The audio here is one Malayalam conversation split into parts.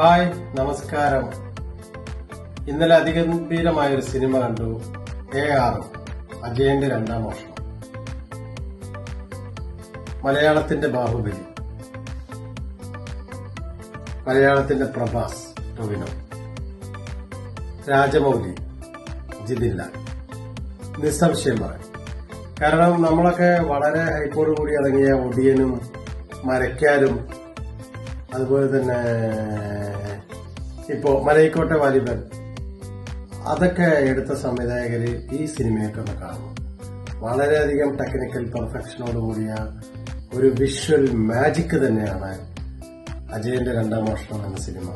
ഹായ്, നമസ്കാരം. ഇന്നലെ അതിഗംഭീരമായൊരു സിനിമ കണ്ടു. AR അജയന്റെ രണ്ടാം മോഷണം. മലയാളത്തിന്റെ ബാഹുബലി, മലയാളത്തിന്റെ പ്രഭാസ് ടൊവിനോ, രാജമൗലി ജിതില്ല, നിസ്സംശയമായി. കാരണം നമ്മളൊക്കെ വളരെ ഹൈപ്പോട് കൂടി ഇറങ്ങിയ ഒടിയനും മരക്കാരും അതുപോലെ തന്നെ ഇപ്പോ മലയിക്കോട്ടെ വാലിബൻ അതൊക്കെ എടുത്ത സംവിധായകര് ഈ സിനിമയൊക്കെ ഒന്ന് കാണുന്നു. വളരെയധികം ടെക്നിക്കൽ പെർഫെക്ഷനോട് കൂടിയ ഒരു വിഷ്വൽ മാജിക് തന്നെയാണ് അജയന്റെ രണ്ടാം മോഷണം എന്ന സിനിമ.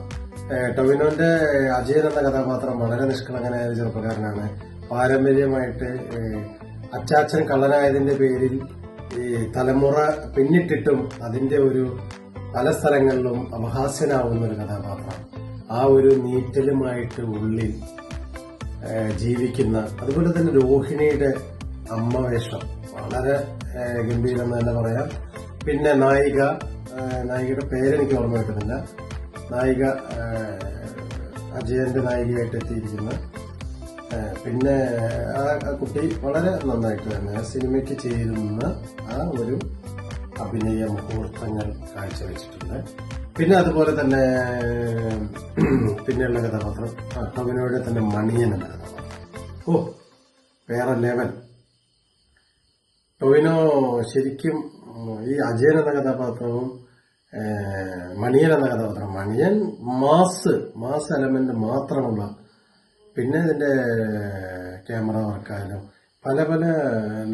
ടൊവിനോന്റെ അജയൻ എന്ന കഥാപാത്രം വളരെ നിഷ്കളങ്കനായ ഒരു ചെറുപ്പക്കാരനാണ്. പാരമ്പര്യമായിട്ട് അച്ചാച്ചൻ കള്ളനായതിന്റെ പേരിൽ ഈ തലമുറ പിന്നിട്ടിട്ടും അതിന്റെ ഒരു പല സ്ഥലങ്ങളിലും അപഹാസ്യനാവുന്ന ഒരു കഥാപാത്രം. ആ ഒരു നീറ്റലുമായിട്ട് ഉള്ളിൽ ജീവിക്കുന്ന, അതുപോലെ തന്നെ രോഹിണിയുടെ അമ്മ വേഷം വളരെ ഗംഭീരം തന്നെ പറയാം. പിന്നെ നായികയുടെ പേരെനിക്ക് ഓർമ്മ കിട്ടുന്നില്ല. നായിക അജയന്റെ നായികയായിട്ട് എത്തിയിരിക്കുന്ന, പിന്നെ ആ കുട്ടി വളരെ നന്നായിട്ട് തന്നെ സിനിമയ്ക്ക് ചേരുന്ന ആ ഒരു അഭിനയ മുഹൂർത്തങ്ങൾ കാഴ്ചവെച്ചിട്ടുണ്ട്. പിന്നെ അതുപോലെ തന്നെ പിന്നെയുള്ള കഥാപാത്രം ടൊവിനോയുടെ തന്നെ മണിയൻ എന്ന കഥാപാത്രം. വേറെ ലെവൽ. ടൊവിനോ ശരിക്കും ഈ അജയൻ എന്ന കഥാപാത്രവും മണിയൻ എന്ന കഥാപാത്രം, മണിയൻ മാസ് എലമെന്റ് മാത്രമുള്ള, പിന്നെ ഇതിന്റെ ക്യാമറ വർക്കായാലും പല പല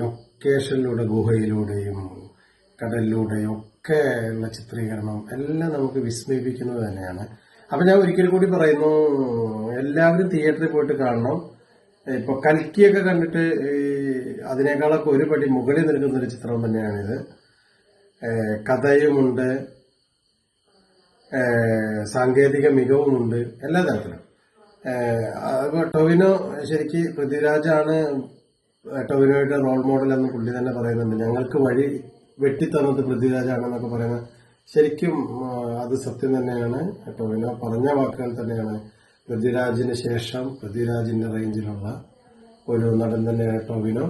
ലൊക്കേഷനിലൂടെ, ഗുഹയിലൂടെയും കടലിലൂടെയും ഒക്കെ ഉള്ള ചിത്രീകരണം എല്ലാം നമുക്ക് വിസ്മയിപ്പിക്കുന്നത് തന്നെയാണ്. അപ്പൊ ഞാൻ ഒരിക്കൽ കൂടി പറയുന്നു, എല്ലാവരും തിയേറ്ററിൽ പോയിട്ട് കാണണം. ഇപ്പൊ കൽക്കിയൊക്കെ കണ്ടിട്ട് അതിനേക്കാളൊക്കെ ഒരു പടി മുകളിൽ നിൽക്കുന്ന ഒരു ചിത്രം തന്നെയാണിത്. കഥയുമുണ്ട്, സാങ്കേതിക മികവുമുണ്ട്, എല്ലാ തരത്തിലും. ടൊവിനോ ശരിക്ക് പൃഥ്വിരാജാണ് ടൊവിനോയുടെ റോൾ മോഡൽ എന്ന് പുള്ളി തന്നെ പറയുന്നുണ്ട്. ഞങ്ങൾക്ക് വഴി വെട്ടിത്തന്നത് പൃഥ്വിരാജാണെന്നൊക്കെ പറയുന്നത് ശരിക്കും അത് സത്യം തന്നെയാണ്. ടൊവിനോ പറഞ്ഞ വാക്കുകൾ തന്നെയാണ്. പൃഥ്വിരാജിന് ശേഷം പൃഥ്വിരാജിന്റെ റേഞ്ചിലുള്ള ഒരു നടൻ തന്നെയാണ് ടൊവിനോ.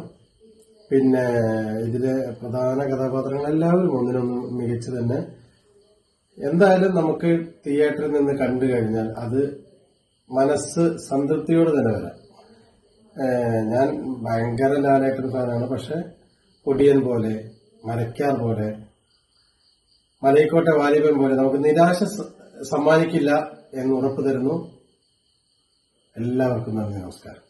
പിന്നെ ഇതിലെ പ്രധാന കഥാപാത്രങ്ങൾ എല്ലാവരും ഒന്നിനൊന്നും മികച്ചു തന്നെ. എന്തായാലും നമുക്ക് തിയേറ്ററിൽ നിന്ന് കണ്ടു കഴിഞ്ഞാൽ അത് മനസ്സ് സംതൃപ്തിയോടെ തന്നെ വരാം. ഞാൻ ഭയങ്കര ലാലേട്ടൻ ഫാനാണ്. പക്ഷെ ഒടിയൻ പോലെ, മരക്കാർ പോലെ, മലയിക്കോട്ടെ വാലിബൻ പോലെ നമുക്ക് നിരാശ സമ്മാനിക്കില്ല എന്ന് ഉറപ്പു തരുന്നു. എല്ലാവർക്കും നന്ദി, നമസ്കാരം.